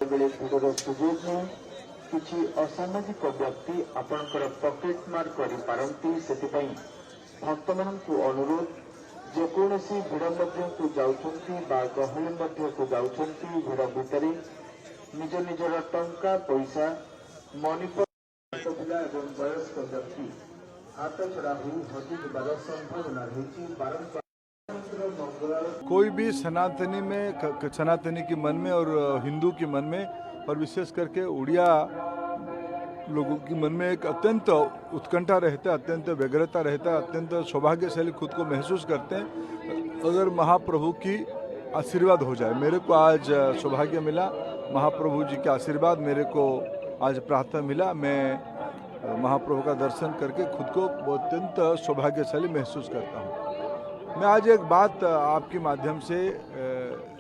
बेले भिडर सुजोग में किसी असामाजिक व्यक्ति आपणकर पॉकेट मार करि पारंती सेतिपई भक्त माननकु अनुरोध जेकोसी भिड़ मध्य को जाउछंती बा गहली मध्य को जाउछंती भिड़ भितरे निज निजर टंका पैसा मनी पिला एवं वयस्क व्यक्ति हाथ छड़ा हुई हजि जबार संभावना रही बारंबार। कोई भी सनातनी के मन में और हिंदू के मन में और विशेष करके उड़िया लोगों के मन में एक अत्यंत उत्कंठा रहता है, अत्यंत व्यग्रता रहता है, अत्यंत सौभाग्यशाली खुद को महसूस करते हैं अगर महाप्रभु की आशीर्वाद हो जाए। मेरे को आज सौभाग्य मिला, महाप्रभु जी के आशीर्वाद मेरे को आज प्राप्त मिला। मैं महाप्रभु का दर्शन करके खुद को अत्यंत सौभाग्यशाली महसूस करता हूँ। मैं आज एक बात आपके माध्यम से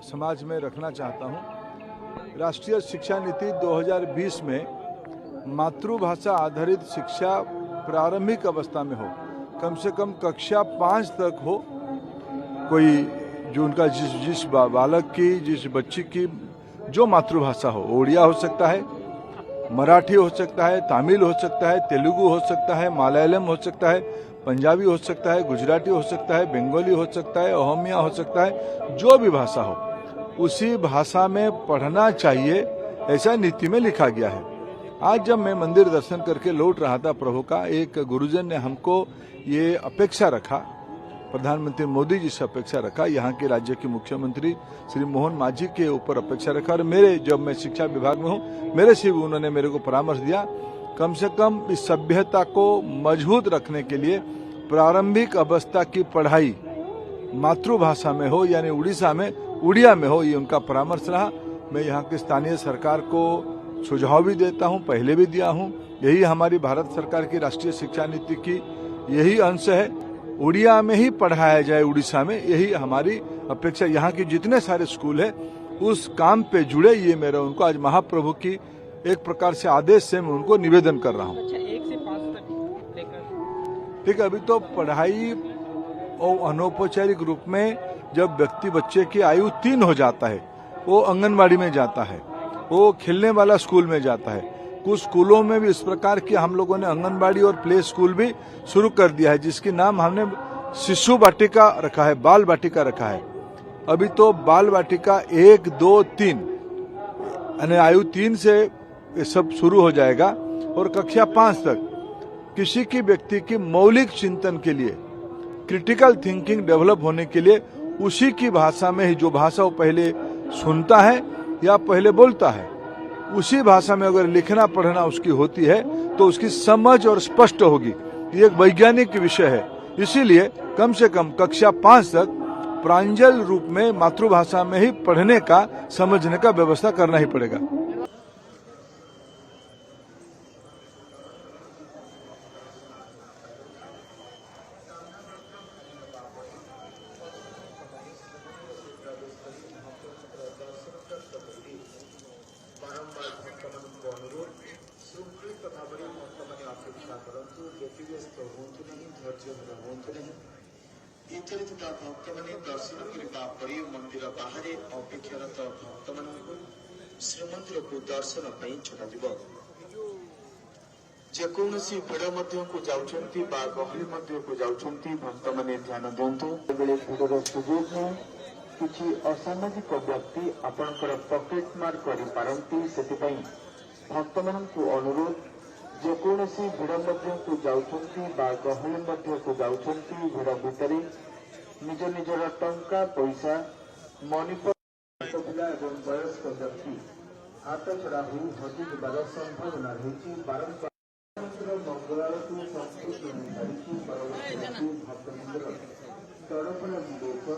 समाज में रखना चाहता हूँ। राष्ट्रीय शिक्षा नीति 2020 में मातृभाषा आधारित शिक्षा प्रारंभिक अवस्था में हो, कम से कम कक्षा 5 तक हो। कोई जो उनका जिस बालक की, जिस बच्ची की जो मातृभाषा हो, ओडिया हो सकता है, मराठी हो सकता है, तमिल हो सकता है, तेलुगु हो सकता है, मलयालम हो सकता है, पंजाबी हो सकता है, गुजराती हो सकता है, बंगाली हो सकता है, ओहमिया हो सकता है, जो भी भाषा हो उसी भाषा में पढ़ना चाहिए, ऐसा नीति में लिखा गया है। आज जब मैं मंदिर दर्शन करके लौट रहा था प्रभु का, एक गुरुजन ने हमको ये अपेक्षा रखा, प्रधानमंत्री मोदी जी से अपेक्षा रखा, यहाँ के राज्य के मुख्यमंत्री श्री मोहन मांझी के ऊपर अपेक्षा रखा और मेरे, जब मैं शिक्षा विभाग में हूँ, मेरे से भी उन्होंने मेरे को परामर्श दिया, कम से कम इस सभ्यता को मजबूत रखने के लिए प्रारंभिक अवस्था की पढ़ाई मातृभाषा में हो, यानी उड़ीसा में उड़िया में हो, ये उनका परामर्श रहा। मैं यहाँ की स्थानीय सरकार को सुझाव भी देता हूँ, पहले भी दिया हूँ। यही हमारी भारत सरकार की राष्ट्रीय शिक्षा नीति की यही अंश है, उड़िया में ही पढ़ाया जाए उड़ीसा में, यही हमारी अपेक्षा। यहाँ के जितने सारे स्कूल है उस काम पे जुड़े, ये मेरा उनको आज महाप्रभु की एक प्रकार से आदेश से मैं उनको निवेदन कर रहा हूँ। अच्छा, 1 से 5 तक लेकर ठीक है। अभी तो पढ़ाई और अनौपचारिक रूप में जब बच्चे की आयु 3 हो जाता है, वो आंगनबाड़ी में जाता है, वो खेलने वाला स्कूल में जाता है। कुछ स्कूलों में भी इस प्रकार की हम लोगों ने आंगनबाड़ी और प्ले स्कूल भी शुरू कर दिया है, जिसके नाम हमने शिशु वाटिका रखा है, बाल वाटिका रखा है। अभी तो बाल वाटिका 1, 2, 3 यानी आयु 3 से ये सब शुरू हो जाएगा और कक्षा 5 तक किसी की व्यक्ति की मौलिक चिंतन के लिए, क्रिटिकल थिंकिंग डेवलप होने के लिए उसी की भाषा में ही, जो भाषा वो पहले सुनता है या पहले बोलता है, उसी भाषा में अगर लिखना पढ़ना उसकी होती है तो उसकी समझ और स्पष्ट होगी। ये एक वैज्ञानिक विषय है। इसीलिए कम से कम कक्षा 5 तक प्रांजल रूप में मातृभाषा में ही पढ़ने का, समझने का व्यवस्था करना ही पड़ेगा। बारंबार भक्तମାନଙ୍କୁ अनुरोध ଶୃଙ୍ଖଳିତ ଭାବରେ ଭକ୍ତମାନେ ଅପେକ୍ଷା କରନ୍ତୁ, ବ୍ୟତିବ୍ୟସ୍ତ ହୁଅନ୍ତୁ ନାହିଁ, ଧୈର୍ଯ୍ୟହୀନ ହୁଅନ୍ତୁ ନାହିଁ। ଭିତରେ ଥିବା ଭକ୍ତମାନେ ଦର୍ଶନ କରିବା ପରେ ମନ୍ଦିର ବାହାରେ ଅପେକ୍ଷାରତ ଭକ୍ତମାନଙ୍କୁ ଶ୍ରୀମନ୍ଦିରକୁ ଦର୍ଶନ ପାଇଁ ଛଡ଼ାଯିବ। ଯେକୌଣସି ଭିଡ଼ ମଧ୍ୟକୁ ଯାଉଛନ୍ତି ବା ଗହଳି ମଧ୍ୟକୁ ଯାଉଛନ୍ତି ଭକ୍ତମାନେ ଧ୍ୟାନ ଦିଅନ୍ତୁ। ବେଳେ ଭିଡ଼ର ସୁଯୋଗ ନେଇ किसी असामाजिक व्यक्ति आपणकर पॉकेट मार करि पारंती सेतिपई भक्त माननकु अनुरोध जेकोसी भिड़ मध्य को जाउछंती बा गहली मध्य को जाउछंती भिड़ भितरे निज निजर टंका पैसा मनी पिला एवं वयस्क व्यक्ति हाथ छड़ा हुई हजि जबार संभावना रही बारंबार मंगलारती संस्कृत भक्त मंदिर तड़पण विवेक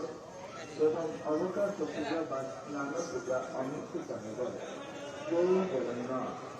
एवं अवकाश पूजा व स्नान पूजा अनुष्ठित होगा। जय जगन्नाथ।